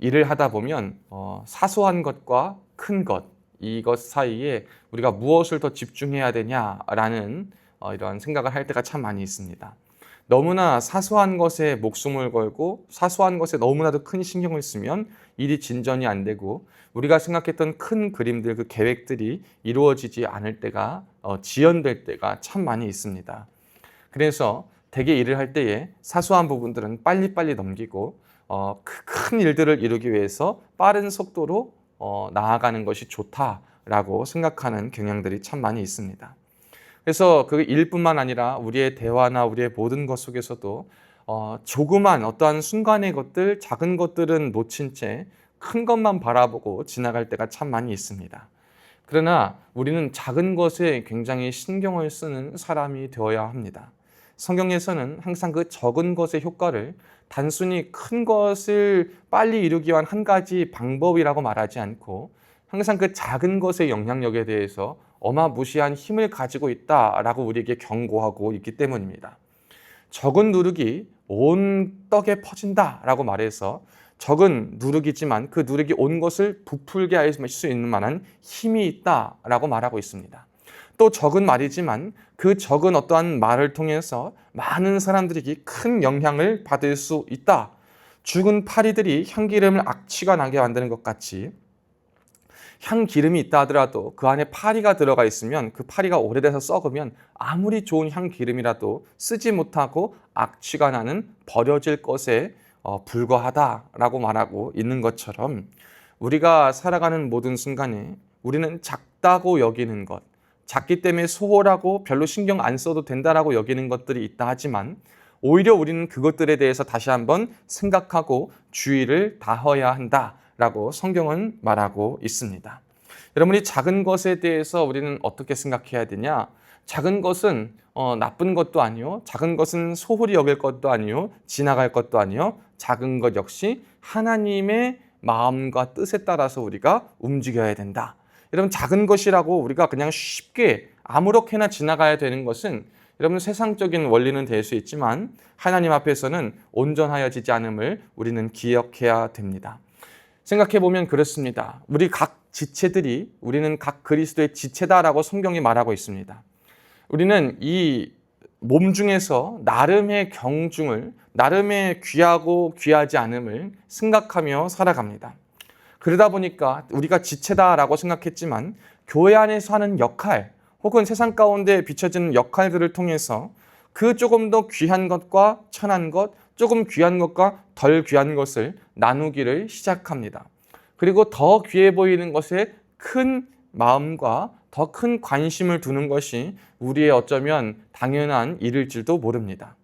일을 하다 보면 사소한 것과 큰 것, 이것 사이에 우리가 무엇을 더 집중해야 되냐라는 이러한 생각을 할 때가 참 많이 있습니다. 너무나 사소한 것에 목숨을 걸고 사소한 것에 너무나도 큰 신경을 쓰면 일이 진전이 안 되고 우리가 생각했던 큰 그림들, 그 계획들이 이루어지지 않을 때가 지연될 때가 참 많이 있습니다. 그래서 대개 일을 할 때에 사소한 부분들은 빨리빨리 넘기고 큰 일들을 이루기 위해서 빠른 속도로 나아가는 것이 좋다라고 생각하는 경향들이 참 많이 있습니다. 그래서 그 일뿐만 아니라 우리의 대화나 우리의 모든 것 속에서도 조그만 어떠한 순간의 것들, 작은 것들은 놓친 채 큰 것만 바라보고 지나갈 때가 참 많이 있습니다. 그러나 우리는 작은 것에 굉장히 신경을 쓰는 사람이 되어야 합니다. 성경에서는 항상 그 적은 것의 효과를 단순히 큰 것을 빨리 이루기 위한 한 가지 방법이라고 말하지 않고 항상 그 작은 것의 영향력에 대해서 어마무시한 힘을 가지고 있다라고 우리에게 경고하고 있기 때문입니다. 적은 누룩이 온 떡에 퍼진다라고 말해서 적은 누룩이지만 그 누룩이 온 것을 부풀게 할 수 있는 만한 힘이 있다라고 말하고 있습니다. 또 적은 말이지만 그 적은 어떠한 말을 통해서 많은 사람들에게 큰 영향을 받을 수 있다. 죽은 파리들이 향기름을 악취가 나게 만드는 것 같이 향기름이 있다 하더라도 그 안에 파리가 들어가 있으면 그 파리가 오래돼서 썩으면 아무리 좋은 향기름이라도 쓰지 못하고 악취가 나는 버려질 것에 불과하다라고 말하고 있는 것처럼 우리가 살아가는 모든 순간에 우리는 작다고 여기는 것, 작기 때문에 소홀하고 별로 신경 안 써도 된다라고 여기는 것들이 있다 하지만 오히려 우리는 그것들에 대해서 다시 한번 생각하고 주의를 다해야 한다라고 성경은 말하고 있습니다. 여러분이 작은 것에 대해서 우리는 어떻게 생각해야 되냐? 작은 것은 나쁜 것도 아니요. 작은 것은 소홀히 여길 것도 아니요. 지나갈 것도 아니요. 작은 것 역시 하나님의 마음과 뜻에 따라서 우리가 움직여야 된다. 여러분 작은 것이라고 우리가 그냥 쉽게 아무렇게나 지나가야 되는 것은 여러분 세상적인 원리는 될 수 있지만 하나님 앞에서는 온전하여지지 않음을 우리는 기억해야 됩니다. 생각해보면 그렇습니다. 우리 각 지체들이 우리는 각 그리스도의 지체다라고 성경이 말하고 있습니다. 우리는 이 몸 중에서 나름의 경중을, 나름의 귀하고 귀하지 않음을 생각하며 살아갑니다. 그러다 보니까 우리가 지체다라고 생각했지만 교회 안에서 하는 역할 혹은 세상 가운데 비춰지는 역할들을 통해서 그 조금 더 귀한 것과 천한 것, 조금 귀한 것과 덜 귀한 것을 나누기를 시작합니다. 그리고 더 귀해 보이는 것에 큰 마음과 더 큰 관심을 두는 것이 우리의 어쩌면 당연한 일일지도 모릅니다.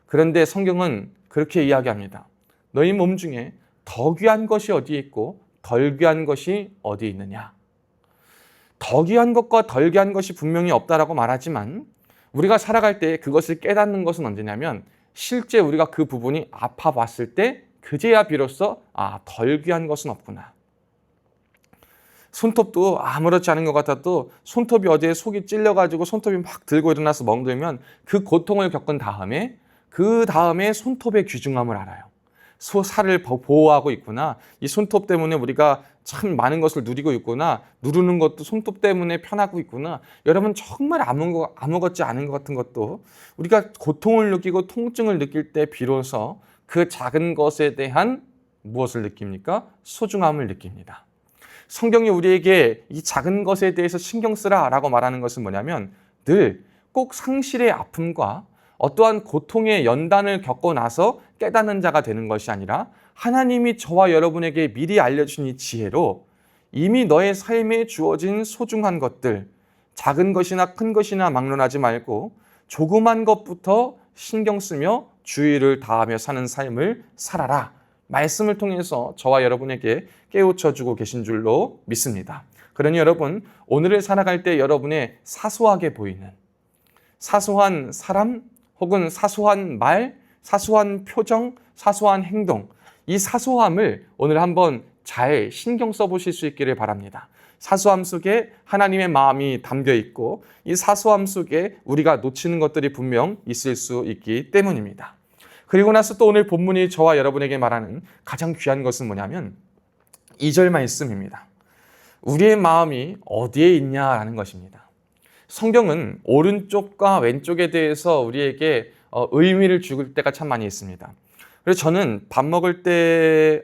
그런데 성경은 그렇게 이야기합니다. 너희 몸 중에 더 귀한 것이 어디 있고 덜 귀한 것이 어디 있느냐? 더 귀한 것과 덜 귀한 것이 분명히 없다라고 말하지만 우리가 살아갈 때 그것을 깨닫는 것은 언제냐면 실제 우리가 그 부분이 아파 봤을 때 그제야 비로소 덜 귀한 것은 없구나. 손톱도 아무렇지 않은 것 같아도 손톱이 어디에 속이 찔려가지고 손톱이 막 들고 일어나서 멍들면 그 고통을 겪은 다음에 그 다음에 손톱의 귀중함을 알아요. 살을 보호하고 있구나. 이 손톱 때문에 우리가 참 많은 것을 누리고 있구나. 누르는 것도 손톱 때문에 편하고 있구나. 여러분 정말 아무것지 않은 것 같은 것도 우리가 고통을 느끼고 통증을 느낄 때 비로소 그 작은 것에 대한 무엇을 느낍니까? 소중함을 느낍니다. 성경이 우리에게 이 작은 것에 대해서 신경 쓰라 라고 말하는 것은 뭐냐면 늘 꼭 상실의 아픔과 어떠한 고통의 연단을 겪고 나서 깨닫는 자가 되는 것이 아니라 하나님이 저와 여러분에게 미리 알려주신 이 지혜로 이미 너의 삶에 주어진 소중한 것들, 작은 것이나 큰 것이나 막론하지 말고 조그만 것부터 신경 쓰며 주의를 다하며 사는 삶을 살아라. 말씀을 통해서 저와 여러분에게 깨우쳐주고 계신 줄로 믿습니다. 그러니 여러분, 오늘을 살아갈 때 여러분의 사소하게 보이는 사소한 사람 혹은 사소한 말, 사소한 표정, 사소한 행동, 이 사소함을 오늘 한번 잘 신경 써보실 수 있기를 바랍니다. 사소함 속에 하나님의 마음이 담겨 있고 이 사소함 속에 우리가 놓치는 것들이 분명 있을 수 있기 때문입니다. 그리고 나서 또 오늘 본문이 저와 여러분에게 말하는 가장 귀한 것은 뭐냐면 2절 말씀입니다. 우리의 마음이 어디에 있냐라는 것입니다. 성경은 오른쪽과 왼쪽에 대해서 우리에게 의미를 줄 때가 참 많이 있습니다. 그래서 저는 밥 먹을 때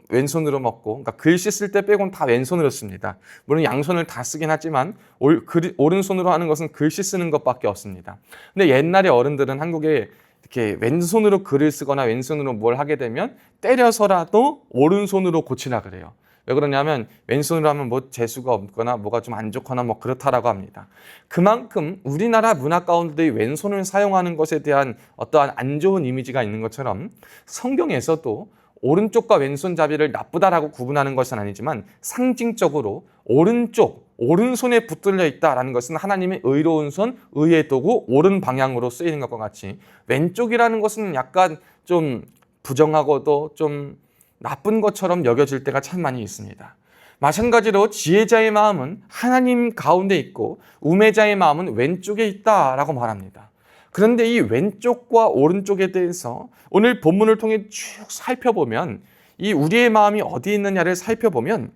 왼손으로 먹고, 그러니까 글씨 쓸 때 빼고는 다 왼손으로 씁니다. 물론 양손을 다 쓰긴 하지만 오른손으로 하는 것은 글씨 쓰는 것밖에 없습니다. 근데 옛날에 어른들은 한국에 이렇게 왼손으로 글을 쓰거나 왼손으로 뭘 하게 되면 때려서라도 오른손으로 고치라 그래요. 왜 그러냐면 왼손으로 하면 뭐 재수가 없거나 뭐가 좀 안 좋거나 뭐 그렇다라고 합니다. 그만큼 우리나라 문화 가운데 왼손을 사용하는 것에 대한 어떠한 안 좋은 이미지가 있는 것처럼 성경에서도 오른쪽과 왼손잡이를 나쁘다라고 구분하는 것은 아니지만 상징적으로 오른손에 붙들려 있다라는 것은 하나님의 의로운 손, 의의 도구, 옳은 방향으로 쓰이는 것과 같이 왼쪽이라는 것은 약간 좀 부정하고도 좀 나쁜 것처럼 여겨질 때가 참 많이 있습니다. 마찬가지로 지혜자의 마음은 하나님 가운데 있고 우매자의 마음은 왼쪽에 있다라고 말합니다. 그런데 이 왼쪽과 오른쪽에 대해서 오늘 본문을 통해 쭉 살펴보면 이 우리의 마음이 어디 있느냐를 살펴보면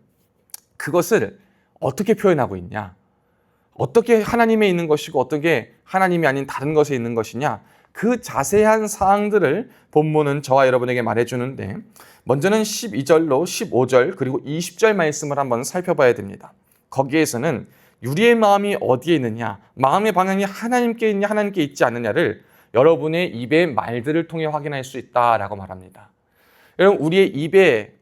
그것을 어떻게 표현하고 있냐, 어떻게 하나님에 있는 것이고 어떻게 하나님이 아닌 다른 것에 있는 것이냐, 그 자세한 사항들을 본문은 저와 여러분에게 말해주는데 먼저는 12절로 15절 그리고 20절 말씀을 한번 살펴봐야 됩니다. 거기에서는 우리의 마음이 어디에 있느냐, 마음의 방향이 하나님께 있냐 하나님께 있지 않느냐를 여러분의 입의 말들을 통해 확인할 수 있다라고 말합니다. 여러분, 우리의 입에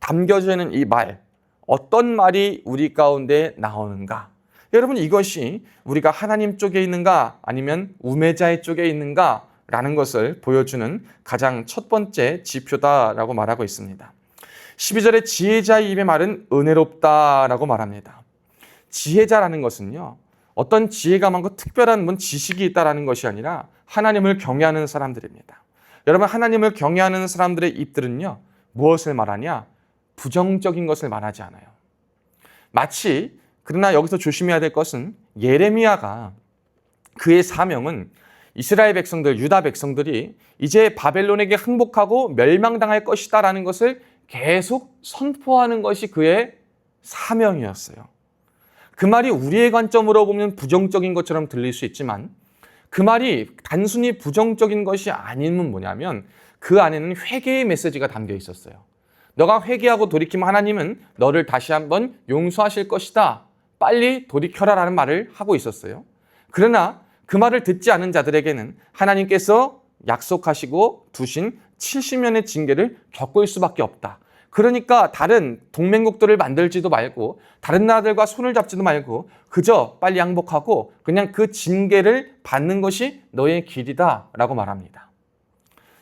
담겨져 있는 이 말, 어떤 말이 우리 가운데 나오는가? 여러분, 이것이 우리가 하나님 쪽에 있는가 아니면 우매자의 쪽에 있는가 라는 것을 보여주는 가장 첫 번째 지표다라고 말하고 있습니다. 12절에 지혜자의 입의 말은 은혜롭다라고 말합니다. 지혜자라는 것은요, 어떤 지혜가 많고 특별한 뭔 지식이 있다라는 것이 아니라 하나님을 경외하는 사람들입니다. 여러분, 하나님을 경외하는 사람들의 입들은요, 무엇을 말하냐? 부정적인 것을 말하지 않아요. 마치, 그러나 여기서 조심해야 될 것은 예레미야가 그의 사명은 이스라엘 백성들, 유다 백성들이 이제 바벨론에게 항복하고 멸망당할 것이다 라는 것을 계속 선포하는 것이 그의 사명이었어요. 그 말이 우리의 관점으로 보면 부정적인 것처럼 들릴 수 있지만 그 말이 단순히 부정적인 것이 아니면 뭐냐면 그 안에는 회개의 메시지가 담겨 있었어요. 너가 회개하고 돌이키면 하나님은 너를 다시 한번 용서하실 것이다. 빨리 돌이켜라 라는 말을 하고 있었어요. 그러나 그 말을 듣지 않은 자들에게는 하나님께서 약속하시고 두신 70년의 징계를 겪을 수밖에 없다. 그러니까 다른 동맹국들을 만들지도 말고 다른 나라들과 손을 잡지도 말고 그저 빨리 항복하고 그냥 그 징계를 받는 것이 너의 길이다 라고 말합니다.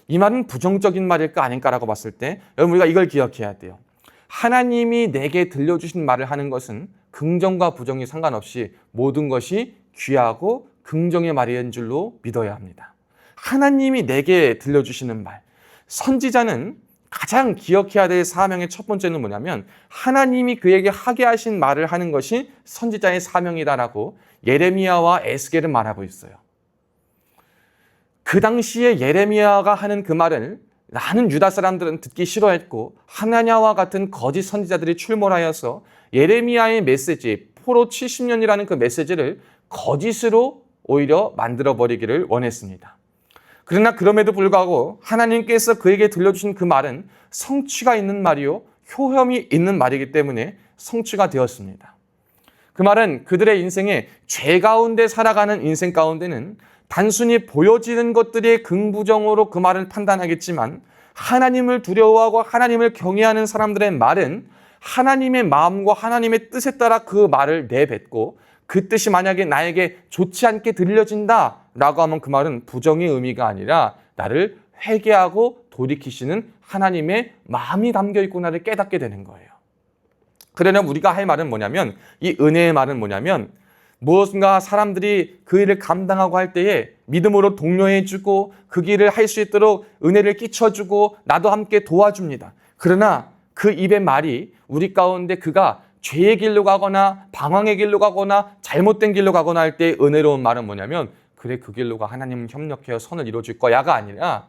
이 말은 부정적인 말일까 아닐까라고 봤을 때 여러분, 우리가 이걸 기억해야 돼요. 하나님이 내게 들려주신 말을 하는 것은 긍정과 부정이 상관없이 모든 것이 귀하고 긍정의 말인 줄로 믿어야 합니다. 하나님이 내게 들려주시는 말, 선지자는 가장 기억해야 될 사명의 첫 번째는 뭐냐면 하나님이 그에게 하게 하신 말을 하는 것이 선지자의 사명이다라고 예레미야와 에스겔은 말하고 있어요. 그 당시에 예레미야가 하는 그 말을 많은 유다 사람들은 듣기 싫어했고 하나냐와 같은 거짓 선지자들이 출몰하여서 예레미야의 메시지, 포로 70년이라는 그 메시지를 거짓으로 오히려 만들어버리기를 원했습니다. 그러나 그럼에도 불구하고 하나님께서 그에게 들려주신 그 말은 성취가 있는 말이요, 효험이 있는 말이기 때문에 성취가 되었습니다. 그 말은 그들의 인생에 죄 가운데 살아가는 인생 가운데는 단순히 보여지는 것들이 긍부정으로 그 말을 판단하겠지만 하나님을 두려워하고 하나님을 경외하는 사람들의 말은 하나님의 마음과 하나님의 뜻에 따라 그 말을 내뱉고 그 뜻이 만약에 나에게 좋지 않게 들려진다라고 하면 그 말은 부정의 의미가 아니라 나를 회개하고 돌이키시는 하나님의 마음이 담겨 있구나를 깨닫게 되는 거예요. 그러면 우리가 할 말은 뭐냐면 이 은혜의 말은 뭐냐면 무엇인가 사람들이 그 일을 감당하고 할 때에 믿음으로 독려해주고 그 길을 할 수 있도록 은혜를 끼쳐주고 나도 함께 도와줍니다. 그러나 그 입의 말이 우리 가운데 그가 죄의 길로 가거나 방황의 길로 가거나 잘못된 길로 가거나 할 때 은혜로운 말은 뭐냐면 그래, 그 길로 가, 하나님은 협력해요, 선을 이루어줄 거야가 아니라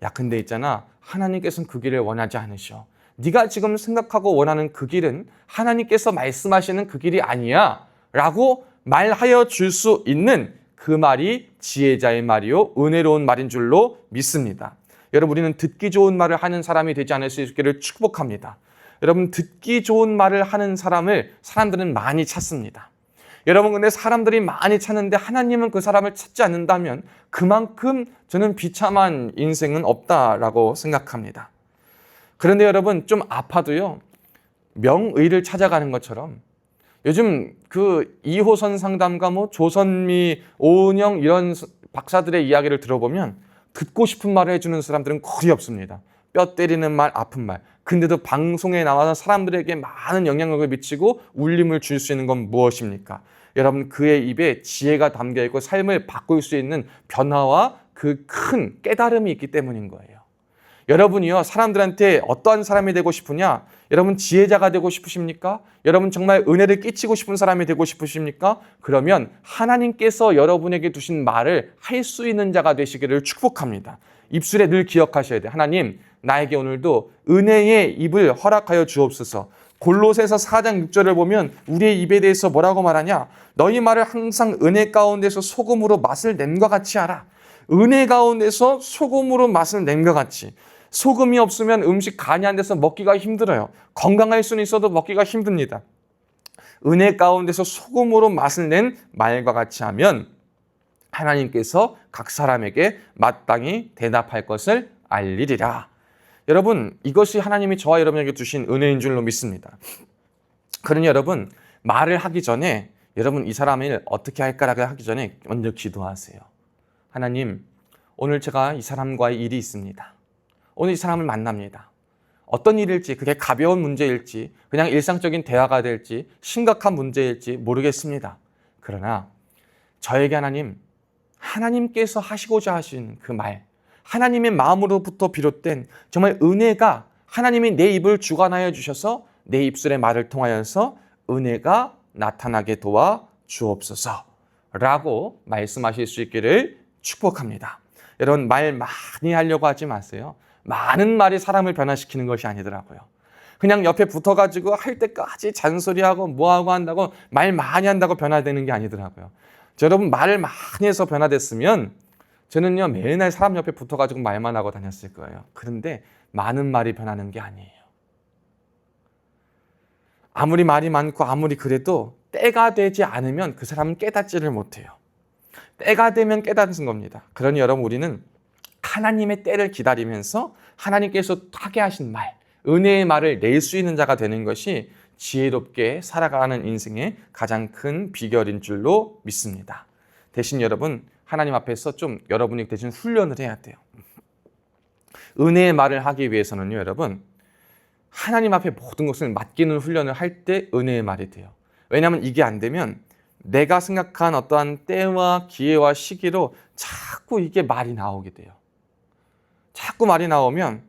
야 근데 있잖아, 하나님께서는 그 길을 원하지 않으셔. 네가 지금 생각하고 원하는 그 길은 하나님께서 말씀하시는 그 길이 아니야 라고 말하여 줄 수 있는 그 말이 지혜자의 말이요 은혜로운 말인 줄로 믿습니다. 여러분, 우리는 듣기 좋은 말을 하는 사람이 되지 않을 수 있기를 축복합니다. 여러분, 듣기 좋은 말을 하는 사람을 사람들은 많이 찾습니다. 여러분, 근데 사람들이 많이 찾는데 하나님은 그 사람을 찾지 않는다면 그만큼 저는 비참한 인생은 없다라고 생각합니다. 그런데 여러분, 좀 아파도요, 명의를 찾아가는 것처럼 요즘 그 2호선 상담가 조선미, 오은영 이런 박사들의 이야기를 들어보면 듣고 싶은 말을 해주는 사람들은 거의 없습니다. 뼈 때리는 말, 아픈 말. 근데도 방송에 나와서 사람들에게 많은 영향력을 미치고 울림을 줄 수 있는 건 무엇입니까? 여러분, 그의 입에 지혜가 담겨 있고 삶을 바꿀 수 있는 변화와 그 큰 깨달음이 있기 때문인 거예요. 여러분이요, 사람들한테 어떠한 사람이 되고 싶으냐? 여러분, 지혜자가 되고 싶으십니까? 여러분, 정말 은혜를 끼치고 싶은 사람이 되고 싶으십니까? 그러면 하나님께서 여러분에게 두신 말을 할 수 있는 자가 되시기를 축복합니다. 입술에 늘 기억하셔야 돼요. 하나님, 나에게 오늘도 은혜의 입을 허락하여 주옵소서. 골로새서 4장 6절을 보면 우리의 입에 대해서 뭐라고 말하냐? 너희 말을 항상 은혜 가운데서 소금으로 맛을 냄과 같이 하라. 은혜 가운데서 소금으로 맛을 냄과 같이. 소금이 없으면 음식 간이 안 돼서 먹기가 힘들어요. 건강할 수는 있어도 먹기가 힘듭니다. 은혜 가운데서 소금으로 맛을 낸 말과 같이 하면 하나님께서 각 사람에게 마땅히 대답할 것을 알리리라. 여러분, 이것이 하나님이 저와 여러분에게 주신 은혜인 줄로 믿습니다. 그러니 여러분, 말을 하기 전에 여러분 이 사람을 어떻게 할까라고 하기 전에 먼저 기도하세요. 하나님, 오늘 제가 이 사람과의 일이 있습니다. 오늘 이 사람을 만납니다. 어떤 일일지, 그게 가벼운 문제일지, 그냥 일상적인 대화가 될지, 심각한 문제일지 모르겠습니다. 그러나 저에게 하나님께서 하시고자 하신 그 말, 하나님의 마음으로부터 비롯된 정말 은혜가 하나님이 내 입을 주관하여 주셔서 내 입술의 말을 통하여서 은혜가 나타나게 도와 주옵소서 라고 말씀하실 수 있기를 축복합니다. 여러분, 말 많이 하려고 하지 마세요. 많은 말이 사람을 변화시키는 것이 아니더라고요. 그냥 옆에 붙어가지고 할 때까지 잔소리하고 뭐하고 한다고 말 많이 한다고 변화되는 게 아니더라고요. 여러분, 말을 많이 해서 변화됐으면 저는요 매일 사람 옆에 붙어가지고 말만 하고 다녔을 거예요. 그런데 많은 말이 변하는 게 아니에요. 아무리 말이 많고 아무리 그래도 때가 되지 않으면 그 사람은 깨닫지를 못해요. 때가 되면 깨닫는 겁니다. 그러니 여러분, 우리는 하나님의 때를 기다리면서 하나님께서 하게 하신 말, 은혜의 말을 낼 수 있는 자가 되는 것이 지혜롭게 살아가는 인생의 가장 큰 비결인 줄로 믿습니다. 대신 여러분, 하나님 앞에서 좀 여러분이 대신 훈련을 해야 돼요. 은혜의 말을 하기 위해서는요, 여러분, 하나님 앞에 모든 것을 맡기는 훈련을 할 때 은혜의 말이 돼요. 왜냐하면 이게 안 되면 내가 생각한 어떠한 때와 기회와 시기로 자꾸 이게 말이 나오게 돼요. 자꾸 말이 나오면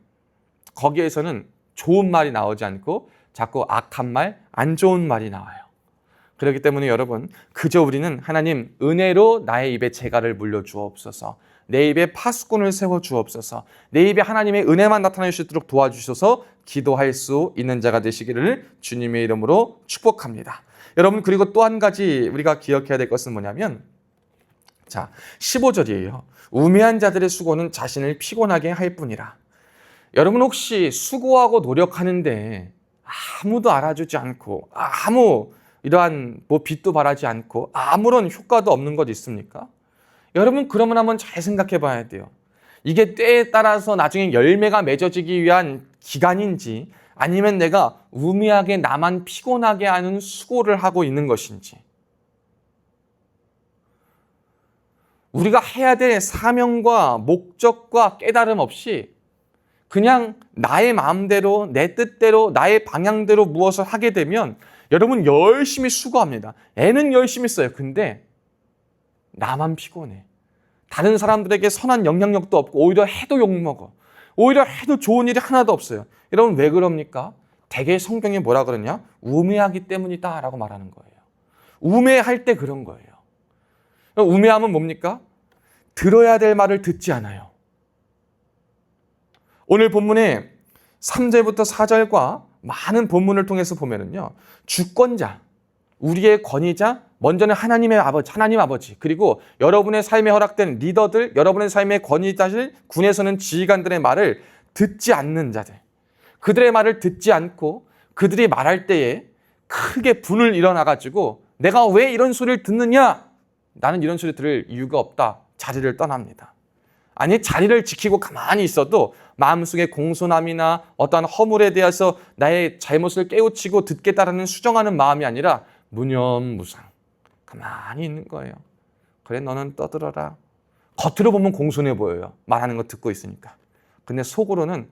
거기에서는 좋은 말이 나오지 않고 자꾸 악한 말, 안 좋은 말이 나와요. 그렇기 때문에 여러분, 그저 우리는 하나님 은혜로 나의 입에 재갈을 물려주옵소서, 내 입에 파수꾼을 세워주옵소서, 내 입에 하나님의 은혜만 나타낼 수 있도록 도와주셔서 기도할 수 있는 자가 되시기를 주님의 이름으로 축복합니다. 여러분, 그리고 또 한 가지 우리가 기억해야 될 것은 뭐냐면, 자, 15절이에요. 우매한 자들의 수고는 자신을 피곤하게 할 뿐이라. 여러분, 혹시 수고하고 노력하는데 아무도 알아주지 않고 아무 이러한 빚도 바라지 않고 아무런 효과도 없는 것 있습니까? 여러분, 그러면 한번 잘 생각해 봐야 돼요. 이게 때에 따라서 나중에 열매가 맺어지기 위한 기간인지 아니면 내가 우매하게 나만 피곤하게 하는 수고를 하고 있는 것인지. 우리가 해야 될 사명과 목적과 깨달음 없이 그냥 나의 마음대로, 내 뜻대로, 나의 방향대로 무엇을 하게 되면 여러분 열심히 수고합니다. 애는 열심히 써요. 근데 나만 피곤해. 다른 사람들에게 선한 영향력도 없고 오히려 해도 욕먹어. 오히려 해도 좋은 일이 하나도 없어요. 여러분, 왜 그럽니까? 대개 성경에 뭐라 그러냐? 우매하기 때문이다 라고 말하는 거예요. 우매할 때 그런 거예요. 우매함은 뭡니까? 들어야 될 말을 듣지 않아요. 오늘 본문에 3절부터 4절과 많은 본문을 통해서 보면은요, 주권자, 우리의 권위자, 먼저는 하나님 아버지, 그리고 여러분의 삶에 허락된 리더들, 여러분의 삶의 권위자들, 군에서는 지휘관들의 말을 듣지 않는 자들, 그들의 말을 듣지 않고 그들이 말할 때에 크게 분을 일어나가지고 내가 왜 이런 소리를 듣느냐? 나는 이런 소리 들을 이유가 없다. 자리를 떠납니다. 아니, 자리를 지키고 가만히 있어도 마음속에 공손함이나 어떠한 허물에 대해서 나의 잘못을 깨우치고 듣겠다라는 수정하는 마음이 아니라 무념무상 가만히 있는 거예요. 그래, 너는 떠들어라. 겉으로 보면 공손해 보여요. 말하는 거 듣고 있으니까. 근데 속으로는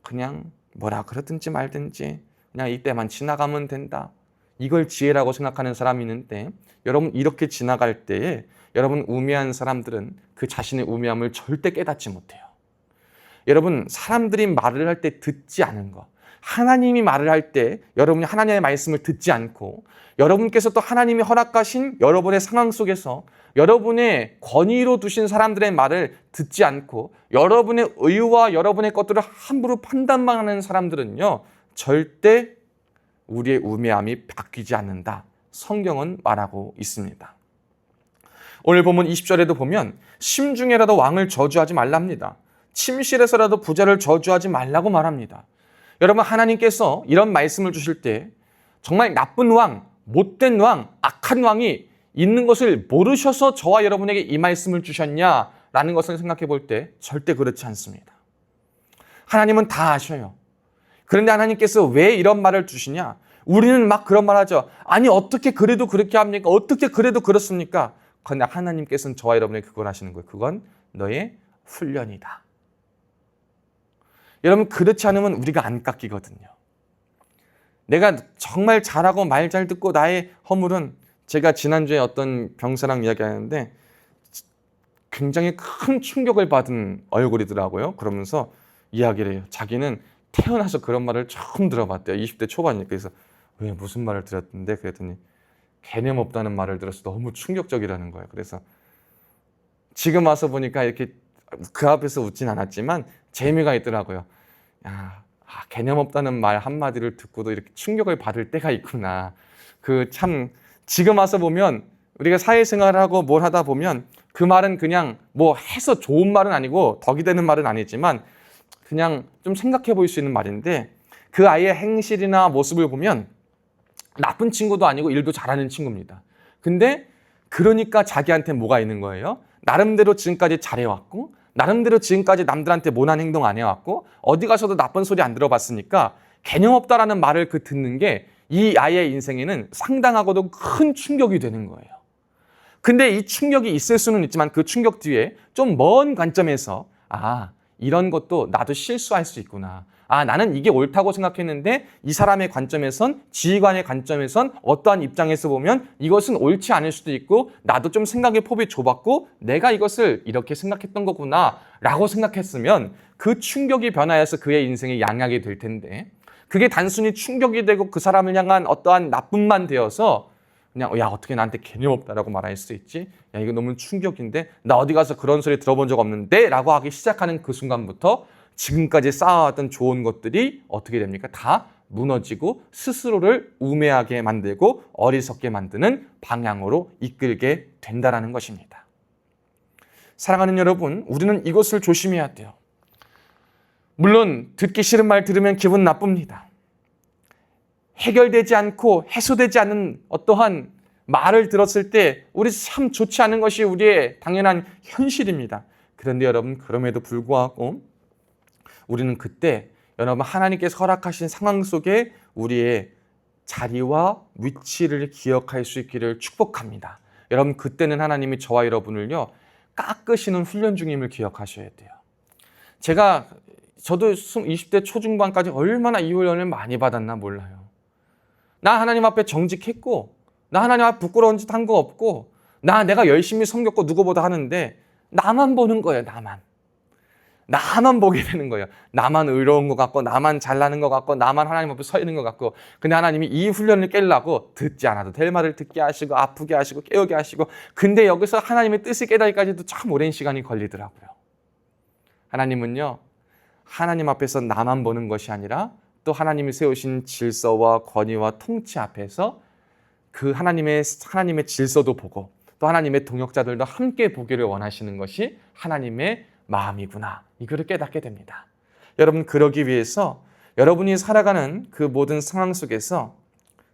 그냥 뭐라 그러든지 말든지 그냥 이때만 지나가면 된다. 이걸 지혜라고 생각하는 사람이 있는데, 여러분 이렇게 지나갈 때에 여러분 우매한 사람들은 그 자신의 우매함을 절대 깨닫지 못해요. 여러분, 사람들이 말을 할 때 듣지 않은 것, 하나님이 말을 할 때 여러분이 하나님의 말씀을 듣지 않고, 여러분께서 또 하나님이 허락하신 여러분의 상황 속에서 여러분의 권위로 두신 사람들의 말을 듣지 않고 여러분의 의와 여러분의 것들을 함부로 판단만 하는 사람들은요, 절대 우리의 우매함이 바뀌지 않는다. 성경은 말하고 있습니다. 오늘 본문 20절에도 보면 심중에라도 왕을 저주하지 말랍니다. 침실에서라도 부자를 저주하지 말라고 말합니다. 여러분, 하나님께서 이런 말씀을 주실 때 정말 나쁜 왕, 못된 왕, 악한 왕이 있는 것을 모르셔서 저와 여러분에게 이 말씀을 주셨냐라는 것을 생각해 볼 때 절대 그렇지 않습니다. 하나님은 다 아셔요. 그런데 하나님께서 왜 이런 말을 주시냐? 우리는 막 그런 말 하죠. 아니, 어떻게 그래도 그렇게 합니까? 어떻게 그래도 그렇습니까? 그런데 하나님께서는 저와 여러분에게 그걸 하시는 거예요. 그건 너의 훈련이다. 여러분, 그렇지 않으면 우리가 안 깎이거든요. 내가 정말 잘하고 말 잘 듣고 나의 허물은, 제가 지난주에 어떤 병사랑 이야기하는데 굉장히 큰 충격을 받은 얼굴이더라고요. 그러면서 이야기를 해요. 자기는 태어나서 그런 말을 처음 들어봤대요. 20대 초반이니까. 그래서 왜, 무슨 말을 들었는데? 그랬더니 개념 없다는 말을 들어서 너무 충격적이라는 거예요. 그래서 지금 와서 보니까 이렇게 그 앞에서 웃진 않았지만 재미가 있더라고요. 개념 없다는 말 한마디를 듣고도 이렇게 충격을 받을 때가 있구나. 참 지금 와서 보면 우리가 사회생활을 하고 뭘 하다 보면 그 말은 그냥 뭐 해서 좋은 말은 아니고 덕이 되는 말은 아니지만 그냥 좀 생각해 볼 수 있는 말인데, 그 아이의 행실이나 모습을 보면 나쁜 친구도 아니고 일도 잘하는 친구입니다. 근데 그러니까 자기한테 뭐가 있는 거예요? 나름대로 지금까지 잘해왔고, 나름대로 지금까지 남들한테 모난 행동 안 해왔고, 어디 가서도 나쁜 소리 안 들어봤으니까 개념 없다라는 말을 듣는 게 이 아이의 인생에는 상당하고도 큰 충격이 되는 거예요. 근데 이 충격이 있을 수는 있지만 그 충격 뒤에 좀 먼 관점에서 이런 것도 나도 실수할 수 있구나. 나는 이게 옳다고 생각했는데 이 사람의 관점에선, 지휘관의 관점에선 어떠한 입장에서 보면 이것은 옳지 않을 수도 있고, 나도 좀 생각의 폭이 좁았고 내가 이것을 이렇게 생각했던 거구나 라고 생각했으면 그 충격이 변화해서 그의 인생이 양약이 될 텐데, 그게 단순히 충격이 되고 그 사람을 향한 어떠한 나쁨만 되어서 그냥 야, 어떻게 나한테 개념 없다라고 말할 수 있지? 야, 이거 너무 충격인데? 나 어디 가서 그런 소리 들어본 적 없는데? 라고 하기 시작하는 그 순간부터 지금까지 쌓아왔던 좋은 것들이 어떻게 됩니까? 다 무너지고 스스로를 우매하게 만들고 어리석게 만드는 방향으로 이끌게 된다라는 것입니다. 사랑하는 여러분, 우리는 이것을 조심해야 돼요. 물론 듣기 싫은 말 들으면 기분 나쁩니다. 해결되지 않고 해소되지 않는 어떠한 말을 들었을 때 우리 참 좋지 않은 것이 우리의 당연한 현실입니다. 그런데 여러분, 그럼에도 불구하고 우리는 그때 여러분 하나님께서 허락하신 상황 속에 우리의 자리와 위치를 기억할 수 있기를 축복합니다. 여러분, 그때는 하나님이 저와 여러분을요 깎으시는 훈련 중임을 기억하셔야 돼요. 저도 20대 초중반까지 얼마나 이 훈련을 많이 받았나 몰라요. 나 하나님 앞에 정직했고, 나 하나님 앞에 부끄러운 짓 한 거 없고, 내가 열심히 섬겼고 누구보다 하는데 나만 보는 거예요. 나만 보게 되는 거예요. 나만 의로운 것 같고, 나만 잘나는 것 같고, 나만 하나님 앞에 서 있는 것 같고. 근데 하나님이 이 훈련을 깨려고 듣지 않아도 될 말을 듣게 하시고, 아프게 하시고, 깨우게 하시고. 근데 여기서 하나님의 뜻을 깨닫기까지도 참 오랜 시간이 걸리더라고요. 하나님은요, 하나님 앞에서 나만 보는 것이 아니라 또 하나님이 세우신 질서와 권위와 통치 앞에서 그 하나님의 질서도 보고 또 하나님의 동역자들도 함께 보기를 원하시는 것이 하나님의 마음이구나. 이거를 깨닫게 됩니다. 여러분, 그러기 위해서 여러분이 살아가는 그 모든 상황 속에서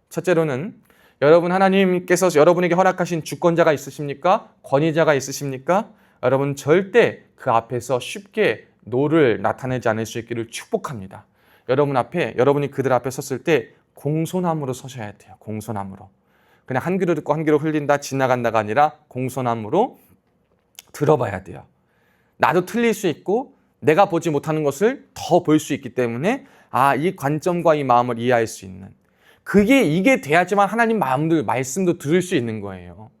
첫째로는 여러분, 하나님께서 여러분에게 허락하신 주권자가 있으십니까? 권위자가 있으십니까? 여러분, 절대 그 앞에서 쉽게 노를 나타내지 않을 수 있기를 축복합니다. 여러분이 그들 앞에 섰을 때 공손함으로 서셔야 돼요. 공손함으로. 그냥 한 귀로 듣고 한 귀로 흘린다, 지나간다가 아니라 공손함으로 들어봐야 돼요. 나도 틀릴 수 있고 내가 보지 못하는 것을 더 볼 수 있기 때문에 이 관점과 이 마음을 이해할 수 있는, 이게 돼야지만 하나님 말씀도 들을 수 있는 거예요.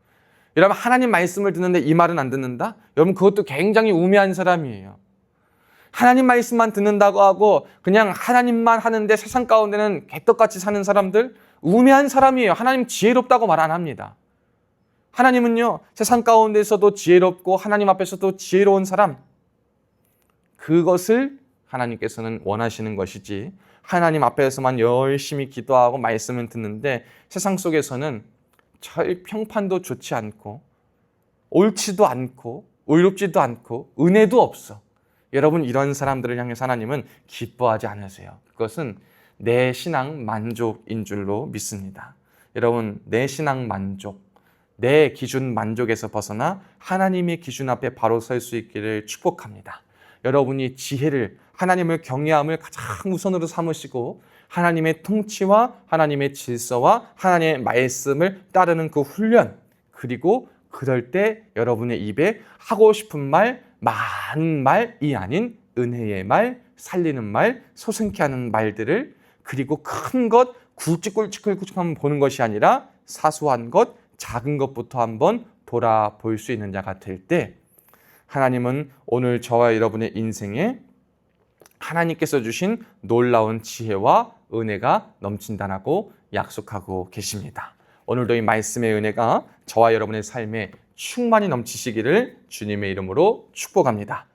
여러분, 하나님 말씀을 듣는데 이 말은 안 듣는다? 여러분, 그것도 굉장히 우매한 사람이에요. 하나님 말씀만 듣는다고 하고 그냥 하나님만 하는데 세상 가운데는 개떡같이 사는 사람들, 우매한 사람이에요. 하나님 지혜롭다고 말 안 합니다. 하나님은요, 세상 가운데서도 지혜롭고 하나님 앞에서도 지혜로운 사람, 그것을 하나님께서는 원하시는 것이지, 하나님 앞에서만 열심히 기도하고 말씀을 듣는데 세상 속에서는 평판도 좋지 않고 옳지도 않고 의롭지도 않고 은혜도 없어. 여러분, 이런 사람들을 향해서 하나님은 기뻐하지 않으세요. 그것은 내 신앙 만족인 줄로 믿습니다. 여러분, 내 신앙 만족, 내 기준 만족에서 벗어나 하나님의 기준 앞에 바로 설 수 있기를 축복합니다. 여러분이 지혜를, 하나님을 경외함을 가장 우선으로 삼으시고 하나님의 통치와 하나님의 질서와 하나님의 말씀을 따르는 그 훈련, 그리고 그럴 때 여러분의 입에 하고 싶은 말, 많은 말이 아닌 은혜의 말, 살리는 말, 소생케 하는 말들을, 그리고 큰 것 굵직굵직 한번 보는 것이 아니라 사소한 것, 작은 것부터 한번 돌아볼 수 있는 자가 될 때 하나님은 오늘 저와 여러분의 인생에 하나님께서 주신 놀라운 지혜와 은혜가 넘친다라고 약속하고 계십니다. 오늘도 이 말씀의 은혜가 저와 여러분의 삶에 충만히 넘치시기를 주님의 이름으로 축복합니다.